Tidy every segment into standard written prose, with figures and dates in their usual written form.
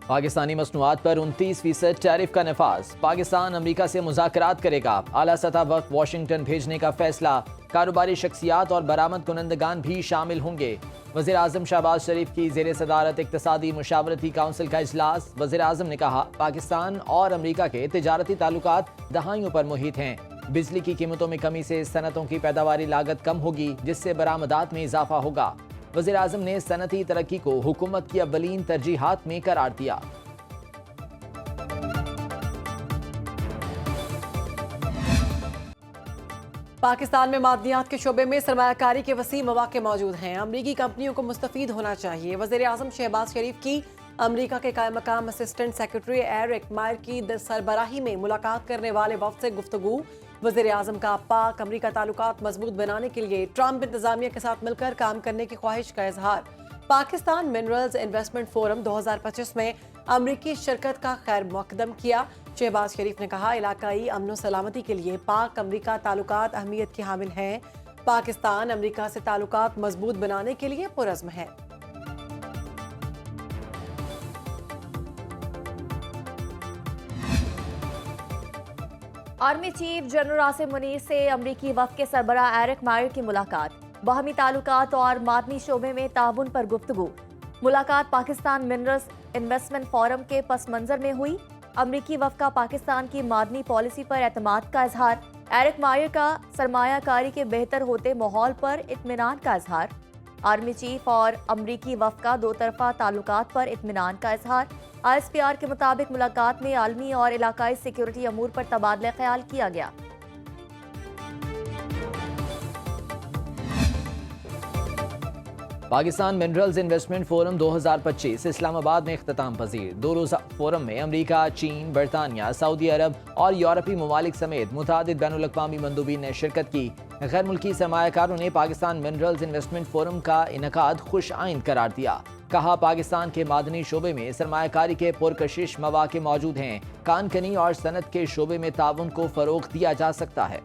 पाकिस्तानी मसनूआत पर 29% टैरिफ का नफाज। पाकिस्तान अमरीका से मुज़ाकरात करेगा। आला सतह वक्त वाशिंगटन भेजने का फैसला। कारोबारी शख्सियात और बरामद कुनंदगान भी शामिल होंगे। वज़ीर आज़म शहबाज शरीफ की ज़ेर सदारत इक़्तिसादी मुशावरती काउंसिल का इजलास। वज़ीर आज़म ने कहा, पाकिस्तान और अमरीका के तिजारती ताल्लुकात दहाइयों पर मुहित हैं। बिजली की कीमतों में कमी से सनतों की पैदावारी लागत कम होगी, जिससे बरामदात में इजाफा होगा। वज़ीर आज़म ने सनती तरक्की को हुकूमत की अव्वलीन तरजीहात में करार दिया। पाकिस्तान में मादनियात के शोबे में सरमायाकारी के वसी मौके मौजूद हैं। अमरीकी कंपनियों को मुस्तफीद होना चाहिए। वज़ीर आज़म शहबाज शरीफ की अमरीका के कायम मकाम असिस्टेंट सेक्रेटरी एरिक मायर की सरबराही में मुलाकात करने वाले वफ्द से गुफ्तगू। वज़ीर आज़म का पाक अमरीका ताल्लुकात मजबूत बनाने के लिए ट्रंप इंतजामिया के साथ मिलकर काम करने की ख्वाहिश का इजहार। पाकिस्तान मिनरल्स इन्वेस्टमेंट फोरम 2025 में अमरीकी शिरकत का खैर मकदम किया। शहबाज शरीफ ने कहा, इलाकाई अमन सलामती के लिए पाक अमरीका ताल्लुकात अहमियत के हामिल हैं। पाकिस्तान अमरीका से ताल्लुकात मजबूत बनाने के लिए पुरज़्म है। Army chief general Asim Munir से अमरीकी वफ़द के सरबराह एरिक मायर की मुलाकात। बाहमी ताल्लुकात और मादनी शोबे में ताउन पर गुफ्तगू। मुलाकात पाकिस्तान मिनरल्स इन्वेस्टमेंट फोरम के पस मंजर में हुई। अमरीकी वफ़द का पाकिस्तान की मादनी पॉलिसी पर एतमाद का इजहार। एरिक मायर का सरमायाकारी के बेहतर होते माहौल पर इत्मीनान का इजहार। आर्मी चीफ और अमरीकी वफ़द का दो तरफा ताल्लुकात पर इत्मीनान का इजहार। ISPR के मुताबिक मुलाकात में आलमी और इलाकाई सिक्योरिटी अमूर पर तबादला ख्याल किया गया। Pakistan minerals investment forum 2025 Islamabad में इख्तिताम पजीर। 2 रोज़ा फोरम में अमरीका, चीन, बरतानिया, सऊदी अरब और यूरोपीय ममालिक समेत मुतादिद बैनुल अक़वामी मंदूबीन ने शिरकत की। गैर मुल्की सरमायाकारों ने पाकिस्तान मिनरल्स इन्वेस्टमेंट फोरम का इनकाद खुश आइंद करार दिया। कहा, पाकिस्तान के मादनी शोबे में सरमायाकारी के पुरकशिश मौके मौजूद हैं। कानकनी और सनत के शोबे में ताउन को फरोग दिया जा सकता है।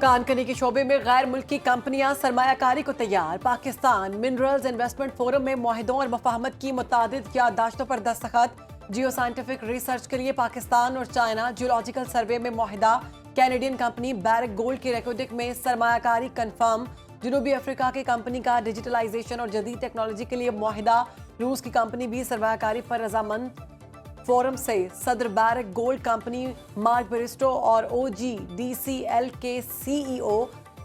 कानकनी के शोबे में गैर मुल्की कंपनियां सरमायाकारी को तैयार। पाकिस्तान मिनरल्स इन्वेस्टमेंट फोरम में मुआहिदों और मफाहमत की मुतादिद याददाश्तों पर दस्तखत। जियो साइंटिफिक रिसर्च के लिए पाकिस्तान और चाइना जियोलॉजिकल सर्वे में मुआहिदा। कैनेडियन कंपनी बैरक गोल्ड की रिकॉर्डिंग में सरमायाकारी कन्फर्म। जनूबी अफ्रीका की कंपनी का डिजिटलाइजेशन और जदीद टेक्नोलॉजी के लिए मुआहिदा। रूस की कंपनी भी सरमायाकारी पर रजामंद। फोरम से सदर barrack gold company mark Bairstow और OGDCL के CEO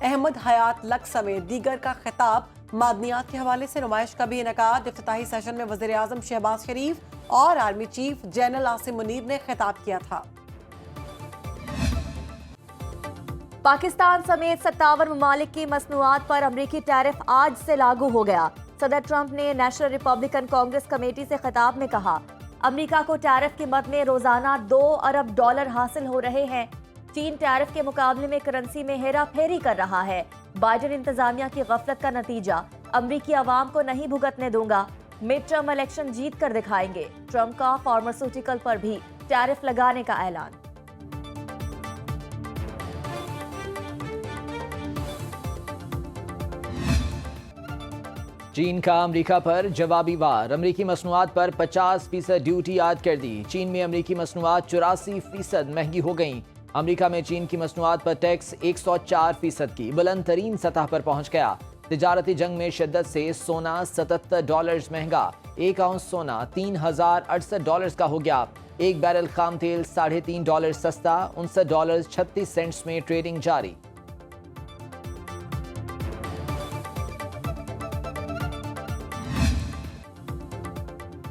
अहमद हयात लक समेत दीगर का खिताब। मादनियात के हवाले से नुमाइश का भी इनेकाद। इफ्तिताही सेशन में वज़ीर आज़म शहबाज शरीफ और army chief general Asim Munir ने खिताब किया था। पाकिस्तान समेत 57 ममालिक की मसनूआत पर अमरीकी टैरिफ आज से लागू हो गया। सदर ट्रंप ने नेशनल रिपब्लिकन कांग्रेस कमेटी से खिताब में कहा, अमरीका को टैरिफ की मद में रोजाना $2 अरब हासिल हो रहे हैं। चीन टैरिफ के मुकाबले में करेंसी में हेरा फेरी कर रहा है। बाइडेन इंतजामिया की गफलत का नतीजा अमरीकी अवाम को नहीं भुगतने दूंगा। मिड टर्म इलेक्शन जीत कर दिखाएंगे। ट्रंप का फार्मास्यूटिकल पर भी टैरिफ लगाने का ऐलान। चीन का अमरीका पर जवाबी वार। अमरीकी मसनूआत पर 50% ड्यूटी आयद कर दी। चीन में अमरीकी मसनूआत 84% महंगी हो गईं। अमरीका में चीन की मसनूआत पर टैक्स 104% की बुलंद तरीन सतह पर पहुंच गया। तिजारती जंग में शिद्दत से सोना $77 महंगा। 1 आउंस सोना $3068 का हो गया। एक बैरल खाम तेल $3.5 सस्ता। $59.36 में ट्रेडिंग जारी।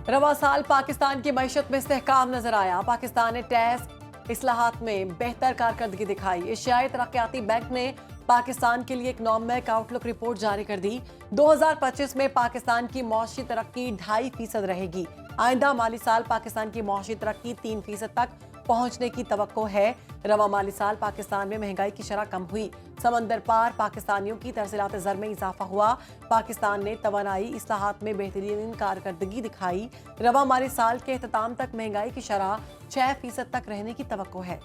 रवा साल पाकिस्तान की मईशत में इस्तेहकाम नजर आया। पाकिस्तान ने टैक्स इस्लाहात में बेहतर कारकर्दगी दिखाई। एशियाई तरक्याती बैंक ने पाकिस्तान के लिए इकनॉमिक आउटलुक रिपोर्ट जारी कर दी। 2025 में पाकिस्तान की मौशी तरक्की 2.5% रहेगी। आइंदा माली साल पाकिस्तान की मौशी तरक्की 3% तक पहुंचने की तवक्को है। रवा माली साल पाकिस्तान में महंगाई की शरह कम हुई। समंदर पार पाकिस्तानियों की तरसीलात ज़र में इजाफा हुआ। पाकिस्तान ने तवानाई इस्लाहात में बेहतरीन कारकर्दगी दिखाई। रवा माली साल के अख्ताम तक महंगाई की शरह 6% तक रहने की तवक्को है।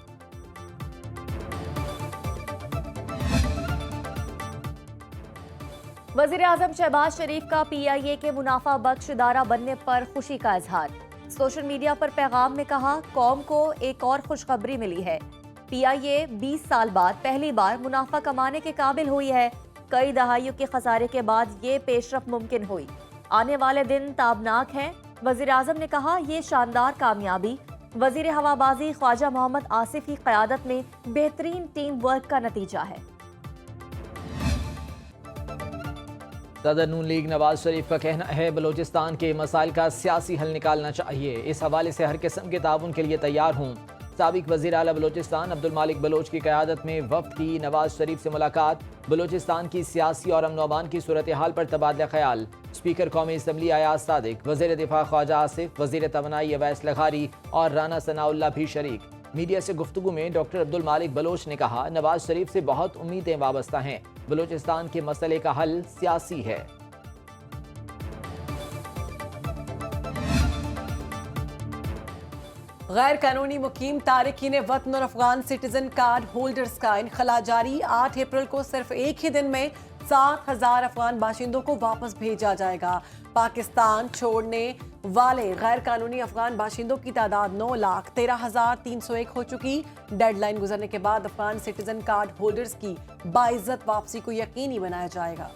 वजीर आजम शहबाज शरीफ का PIA के मुनाफा बख्श इदारा बनने पर खुशी का इजहार। सोशल मीडिया पर पैगाम में कहा, कौम को एक और खुशखबरी मिली है। PIA 20 साल बाद पहली बार मुनाफा कमाने के काबिल हुई है। कई दहाइयों के खसारे के बाद ये पेशरफ मुमकिन हुई। आने वाले दिन ताबनाक हैं। वजीर आजम ने कहा, ये शानदार कामयाबी वजीर हवाबाजी ख्वाजा मोहम्मद आसिफ की क़यादत में बेहतरीन टीम वर्क का नतीजा है। सदर नून लीग नवाज शरीफ का कहना है, बलूचिस्तान के मसाइल का सियासी हल निकालना चाहिए। इस हवाले से हर किस्म के ताउन के लिए तैयार हूँ। साबिक वज़ीर आला बलूचिस्तान अब्दुल मालिक बलोच की क़यादत में वफ़द की नवाज शरीफ से मुलाकात। बलूचिस्तान की सियासी और अमन अमान की सूरत हाल पर तबादला ख्याल। स्पीकर कौमी असम्बली अयाज सादिक, वज़ीर दिफा ख्वाजा आसिफ, वज़ीर तवानाई अवैस लखारी और राना सनाउल्लाह भी शरीक। मीडिया से गुफ्तगू में डॉक्टर अब्दुल मालिक बलोच ने कहा, नवाज शरीफ से बहुत उम्मीदें वाबस्ता हैं। बलूचिस्तान के मसले का हल सियासी है। गैर कानूनी मुकीम तारिकीन वतन और अफगान सिटीजन कार्ड होल्डर्स का इनखला जारी। 8 अप्रैल को सिर्फ एक ही दिन में 7,000 अफगान बाशिंदों को वापस भेजा जाएगा। पाकिस्तान छोड़ने वाले गैर कानूनी अफगान बाशिंदों की तादाद 9,13,301 हो चुकी। डेडलाइन गुजरने के बाद अफगान सिटीजन कार्ड होल्डर्स की बाइज्जत वापसी को यकीनी बनाया जाएगा।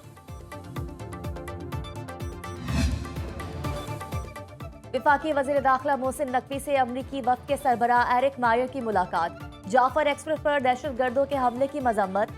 वफाकी वज़ीर दाखिला मोहसिन नकवी से अमरीकी वफ़द के सरबराह एरिक मायर की मुलाकात। जाफर एक्सप्रेस पर दहशतगर्दों के हमले की मजम्मत।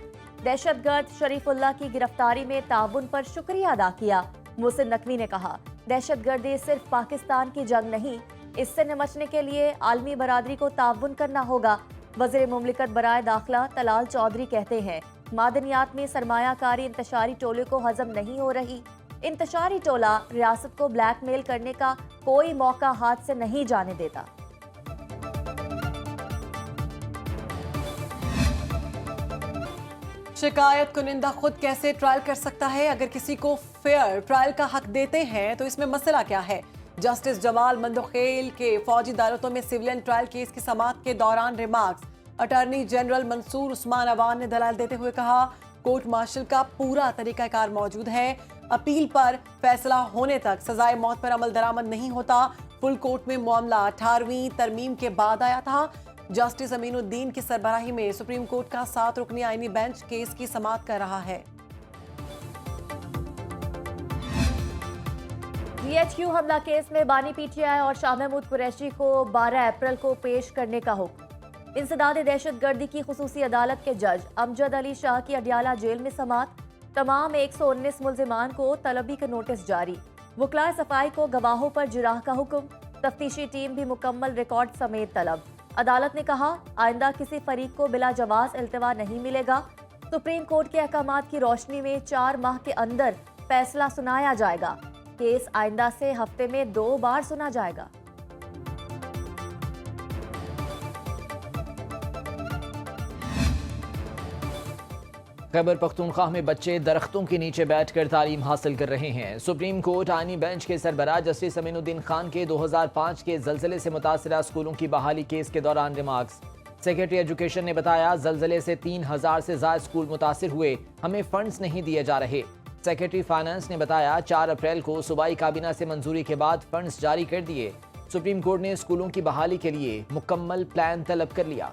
दहशतगर्द शरीफुल्लाह की गिरफ्तारी में ताउन पर शुक्रिया अदा किया। मोहसिन नकवी ने कहा, दहशतगर्दी सिर्फ पाकिस्तान की जंग नहीं, इससे निपटने के लिए आलमी बरादरी को ताउन करना होगा। वज़ीर मुमलिकत बराए दाखिला तलाल चौधरी कहते हैं, मादनियात में सरमायाकारी इंतशारी टोले को हजम नहीं हो रही। इंतशारी टोला रियासत को ब्लैकमेल करने का कोई मौका हाथ से नहीं जाने देता। शिकायत कुनिंदा खुद कैसे ट्रायल कर सकता है? अगर किसी को फेयर ट्रायल का हक देते हैं तो इसमें मसला क्या है? जस्टिस जमाल मंदोखेल के फौजी अदालतों में सिविलियन ट्रायल केस की समाअत के दौरान remarks. Attorney general Mansoor Usman Awan ने दलाल देते हुए कहा, कोर्ट मार्शल का पूरा तरीकाकार मौजूद है। अपील पर फैसला होने तक सजाए मौत पर अमल दरामद नहीं होता। फुल कोर्ट में मामला 18वीं तरमीम के बाद आया था। जस्टिस अमीनुद्दीन की सरबराही में सुप्रीम कोर्ट का 7 रुकनी आईनी बेंच केस की समाअत कर रहा है। DHQ हमला केस में बानी PTI और शाह महमूद कुरैशी को 12 अप्रैल को पेश करने का हुक्म। इंसदाद दहशतगर्दी की खुसूसी अदालत के जज अमजद अली शाह की अडियाला जेल में समाअत। तमाम 119 मुल्जिमान को तलबी का नोटिस जारी। वकलाए सफाई को गवाहों पर जिराह का हुक्म। तफ्तीशी टीम भी मुकम्मल रिकॉर्ड समेत तलब। अदालत ने कहा, आइंदा किसी फरीक को बिला जवाज इल्तिवा नहीं मिलेगा। सुप्रीम कोर्ट के अहकामात की रोशनी में 4 माह के अंदर फैसला सुनाया जाएगा। केस आइंदा से हफ्ते में 2 बार सुना जाएगा। खैबर पख्तूनख्वा में बच्चे दरख्तों के नीचे बैठकर तालीम हासिल कर रहे हैं। सुप्रीम कोर्ट आईनी बेंच के सरबराह जस्टिस अमीनुद्दीन खान के 2005 के जलजले से मुतासरा स्कूलों की बहाली केस के दौरान रिमार्क्स। सेक्रेटरी एजुकेशन ने बताया, जलजले से 3,000 से ज्यादा स्कूल मुतासिर हुए, हमें फंड्स नहीं दिए जा रहे। सेक्रेटरी फाइनेंस ने बताया, 4 अप्रैल को सूबाई काबीना से मंजूरी के बाद फंड्स जारी कर दिए। सुप्रीम कोर्ट ने स्कूलों की बहाली के लिए मुकम्मल प्लान तलब कर लिया।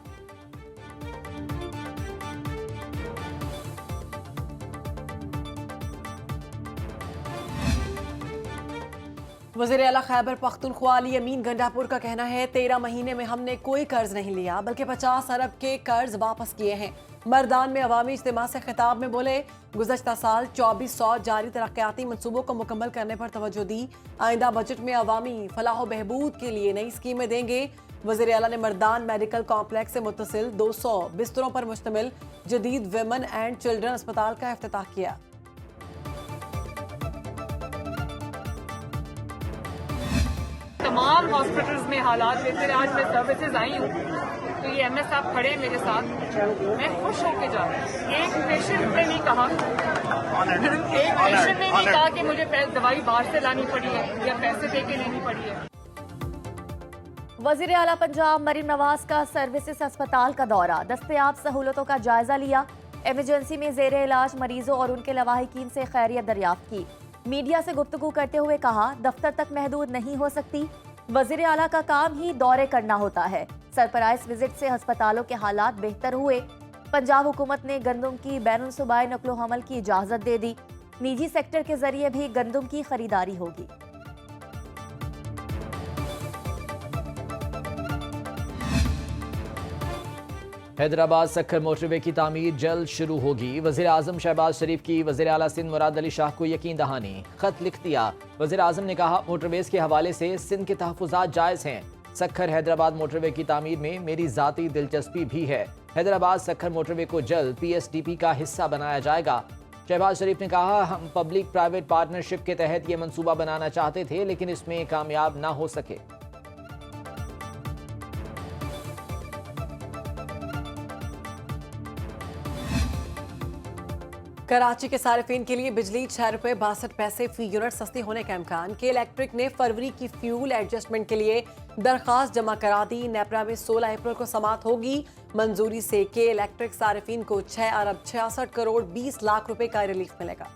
वज़ीर आला खैबर पख्तूनख्वा अली अमीन गंडापुर का कहना है, 13 महीने में हमने कोई कर्ज नहीं लिया, बल्कि 50 अरब के कर्ज वापस किए हैं। मर्दान में अवामी इज्तिमा से खिताब में बोले, गुज़श्ता साल 2400 जारी तरक्याती मनसूबों को मुकम्मल करने पर तवज्जो दी। आइंदा बजट में अवामी फलाह बहबूद के लिए नई स्कीमें देंगे। वज़ीर आला ने मर्दान मेडिकल कॉम्प्लेक्स से मुत्तसिल 200 बिस्तरों पर मुश्तमिल जदीद विमेन एंड चिल्ड्रन अस्पताल का इफ्तिताह किया। तमाम हॉस्पिटल्स में हालात बेहतर है। आज मैं सर्विसेज आई हूँ तो ये MS साहब खड़े हैं मेरे साथ, मैं खुश होकर जा रही हूँ। एक पेशेंट ने नहीं कहा कि मुझे दवाई बाहर से लानी पड़ी है या पैसे दे के लेनी पड़ी है। वज़ीर आला पंजाब मरीम नवाज का सर्विसेज अस्पताल का दौरा, दस्तयाब सहूलतों का जायजा लिया। इमरजेंसी में जेर इलाज मरीजों और उनके लवाहिकीन से खैरियत दरियाफ्त की। मीडिया से गुफ्तगू करते हुए कहा, दफ्तर तक महदूद नहीं हो सकती। वजीर आला का काम ही दौरे करना होता है। सरप्राइज विजिट से अस्पतालों के हालात बेहतर हुए। पंजाब हुकूमत ने गंदम की बैनुल सूबाई नकलो हमल की इजाजत दे दी। निजी सेक्टर के जरिए भी गंदम की खरीदारी होगी। हैदराबाद सक्खर मोटरवे की तामीर जल्द शुरू होगी। वज़ीर आज़म शहबाज शरीफ की वज़ीर आला सिंध मुराद अली शाह को यकीन दहानी। खत लिख दिया। वज़ीर आज़म ने कहा, मोटरवेज के हवाले से सिंध के तहफ़्फ़ुज़ात जायज़ हैं। सक्खर हैदराबाद मोटरवे की तामीर में मेरी ज़ाती दिलचस्पी भी है। हैदराबाद सक्खर मोटरवे को जल्द PSDP का हिस्सा बनाया जाएगा। शहबाज शरीफ ने कहा, हम पब्लिक प्राइवेट पार्टनरशिप के तहत ये मंसूबा बनाना चाहते थे, लेकिन इसमें कामयाब ना हो सके। कराची के सार्फिन के लिए बिजली ₹6.62 फी यूनिट सस्ती होने का इम्कान। के इलेक्ट्रिक ने फरवरी की फ्यूल एडजस्टमेंट के लिए दरखास्त जमा करा दी। नेपरा में 16 अप्रैल को समात होगी। मंजूरी से के इलेक्ट्रिक सार्फिन को 6 अरब 66 करोड़ 20 लाख रुपए का रिलीफ मिलेगा।